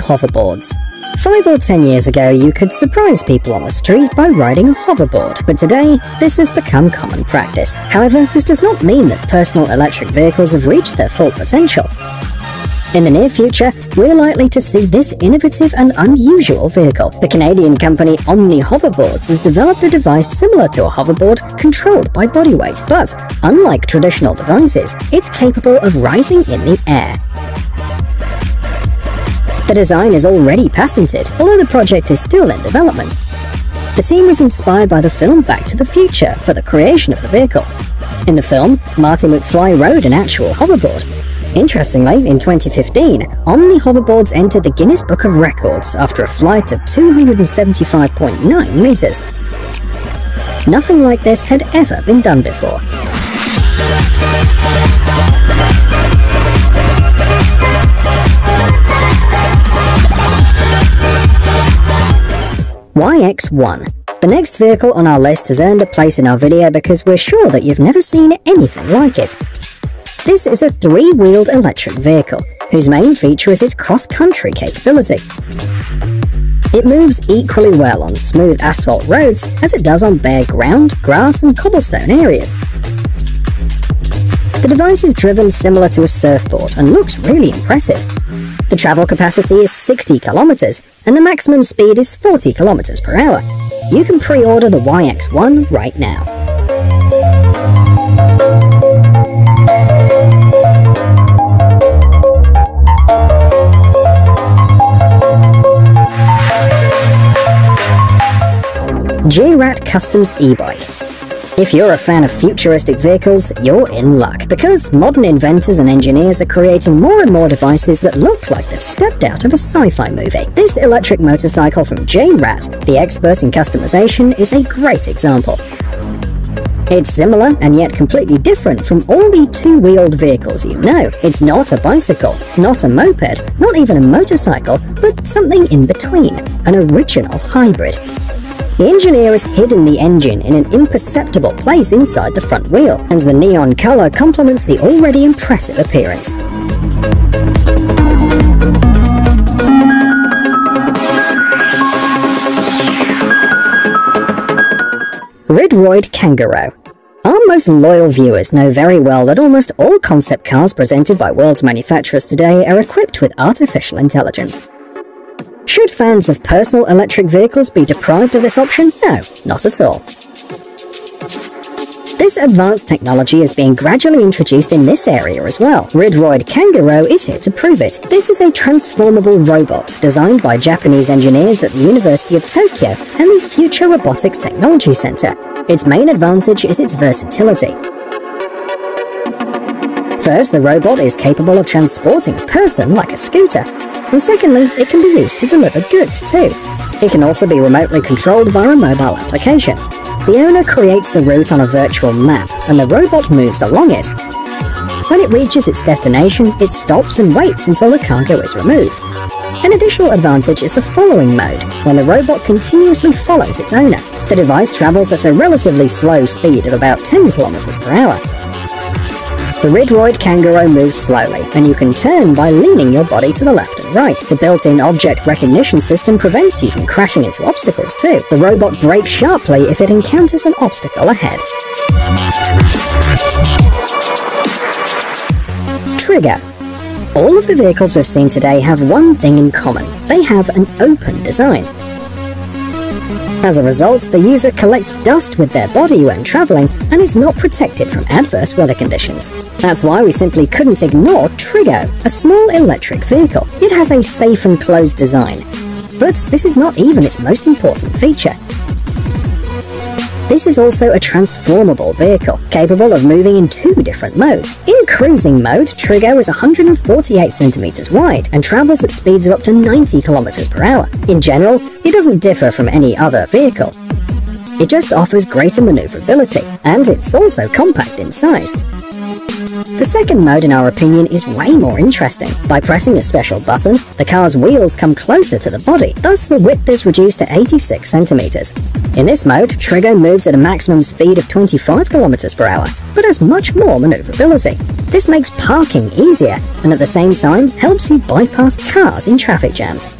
Hoverboards. 5 or 10 years ago, you could surprise people on the street by riding a hoverboard, but today, this has become common practice. However, this does not mean that personal electric vehicles have reached their full potential. In the near future, we're likely to see this innovative and unusual vehicle. The Canadian company Omni Hoverboards has developed a device similar to a hoverboard controlled by body weight, but unlike traditional devices, it's capable of rising in the air. The design is already patented, although the project is still in development. The team was inspired by the film Back to the Future for the creation of the vehicle. In the film, Marty McFly rode an actual hoverboard. Interestingly, in 2015, Omni Hoverboards entered the Guinness Book of Records after a flight of 275.9 meters. Nothing like this had ever been done before. YX1. The next vehicle on our list has earned a place in our video because we're sure that you've never seen anything like it. This is a 3-wheeled electric vehicle, whose main feature is its cross-country capability. It moves equally well on smooth asphalt roads as it does on bare ground, grass and cobblestone areas. The device is driven similar to a surfboard and looks really impressive. The travel capacity is 60 kilometers and the maximum speed is 40 kilometers per hour. You can pre-order the YX1 right now. Jrat Customs eBike. If you're a fan of futuristic vehicles, you're in luck, because modern inventors and engineers are creating more and more devices that look like they've stepped out of a sci-fi movie. This electric motorcycle from Jrat, the expert in customization, is a great example. It's similar and yet completely different from all the 2-wheeled vehicles you know. It's not a bicycle, not a moped, not even a motorcycle, but something in between, an original hybrid. The engineer has hidden the engine in an imperceptible place inside the front wheel, and the neon color complements the already impressive appearance. RidRoid CanguRo. Our most loyal viewers know very well that almost all concept cars presented by world's manufacturers today are equipped with artificial intelligence. Should fans of personal electric vehicles be deprived of this option? No, not at all. This advanced technology is being gradually introduced in this area as well. RidRoid CanguRo is here to prove it. This is a transformable robot designed by Japanese engineers at the University of Tokyo and the Future Robotics Technology Center. Its main advantage is its versatility. First, the robot is capable of transporting a person like a scooter, and secondly, it can be used to deliver goods too. It can also be remotely controlled via a mobile application. The owner creates the route on a virtual map, and the robot moves along it. When it reaches its destination, it stops and waits until the cargo is removed. An additional advantage is the following mode, when the robot continuously follows its owner. The device travels at a relatively slow speed of about 10 kilometers per hour. The RidRoid CanguRo moves slowly, and you can turn by leaning your body to the left and right. The built-in object recognition system prevents you from crashing into obstacles too. The robot brakes sharply if it encounters an obstacle ahead. Triggo. All of the vehicles we've seen today have one thing in common. They have an open design. As a result, the user collects dust with their body when traveling and is not protected from adverse weather conditions. That's why we simply couldn't ignore Triggo, a small electric vehicle. It has a safe and closed design, but this is not even its most important feature. This is also a transformable vehicle, capable of moving in 2 different modes. In cruising mode, Triggo is 148 centimeters wide and travels at speeds of up to 90 kilometers per hour. In general, it doesn't differ from any other vehicle. It just offers greater maneuverability, and it's also compact in size. The second mode, in our opinion, is way more interesting. By pressing a special button, the car's wheels come closer to the body, thus the width is reduced to 86 centimeters. In this mode, Triggo moves at a maximum speed of 25 kilometers per hour, but has much more maneuverability. This makes parking easier, and at the same time helps you bypass cars in traffic jams.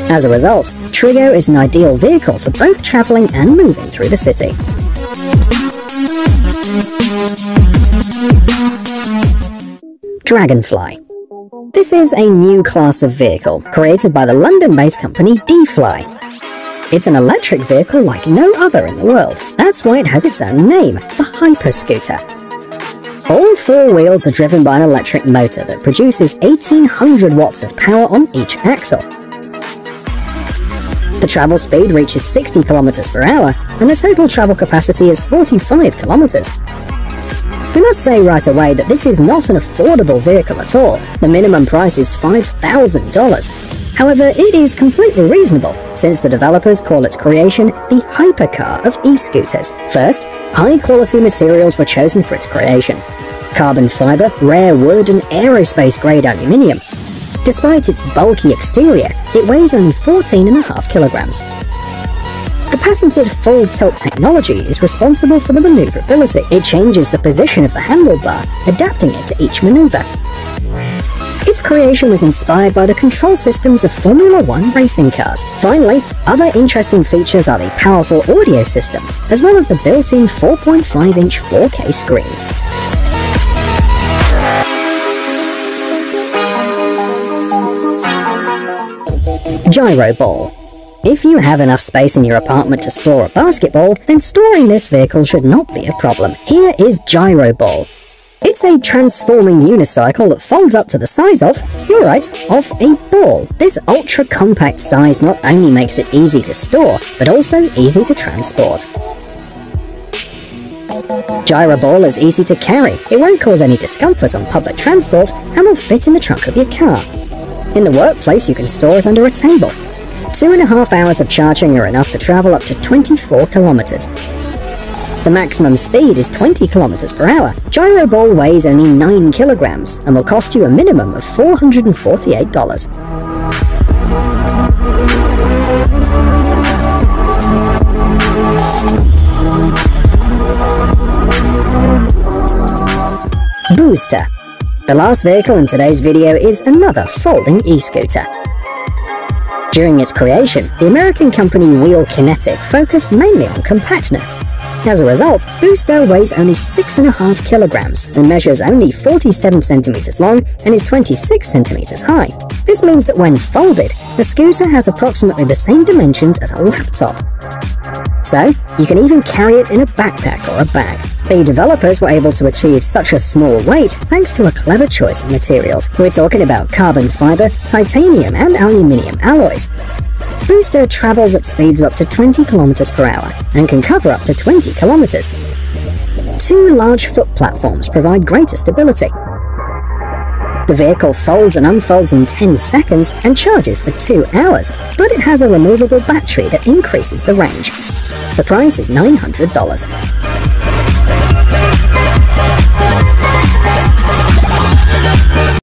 As a result, Triggo is an ideal vehicle for both traveling and moving through the city. Dragonfly. This is a new class of vehicle created by the London-based company D-Fly. It's an electric vehicle like no other in the world. That's why it has its own name, the Hyper Scooter. All four wheels are driven by an electric motor that produces 1800 watts of power on each axle. The travel speed reaches 60 kilometers per hour, and the total travel capacity is 45 kilometers. We must say right away that this is not an affordable vehicle at all. The minimum price is $5,000. However, it is completely reasonable, since the developers call its creation the hypercar of e-scooters. First, high-quality materials were chosen for its creation. Carbon fiber, rare wood, and aerospace-grade aluminium. Despite its bulky exterior, it weighs only 14.5 kilograms. The patented full tilt technology is responsible for the maneuverability. It changes the position of the handlebar, adapting it to each maneuver. Its creation was inspired by the control systems of Formula 1 racing cars. Finally, other interesting features are the powerful audio system, as well as the built-in 4.5-inch 4K screen. JYROBALL. If you have enough space in your apartment to store a basketball, then storing this vehicle should not be a problem. Here is JYROBALL. It's a transforming unicycle that folds up to the size of, you're right, of a ball. This ultra-compact size not only makes it easy to store, but also easy to transport. JYROBALL is easy to carry. It won't cause any discomfort on public transport and will fit in the trunk of your car. In the workplace, you can store it under a table. 2.5 hours of charging are enough to travel up to 24 kilometers. The maximum speed is 20 kilometers per hour. JYROBALL weighs only 9 kilograms and will cost you a minimum of $448. BooZter. The last vehicle in today's video is another folding e-scooter. During its creation, the American company Wheel Kinetic focused mainly on compactness. As a result, BooZter weighs only 6.5 kilograms and measures only 47 centimeters long and is 26 centimeters high. This means that when folded, the scooter has approximately the same dimensions as a laptop. So, you can even carry it in a backpack or a bag. The developers were able to achieve such a small weight thanks to a clever choice of materials. We're talking about carbon fiber, titanium, and aluminium alloys. BooZter travels at speeds of up to 20 kilometers per hour and can cover up to 20 kilometers. 2 large foot platforms provide greater stability. The vehicle folds and unfolds in 10 seconds and charges for 2 hours, but it has a removable battery that increases the range. The price is $900.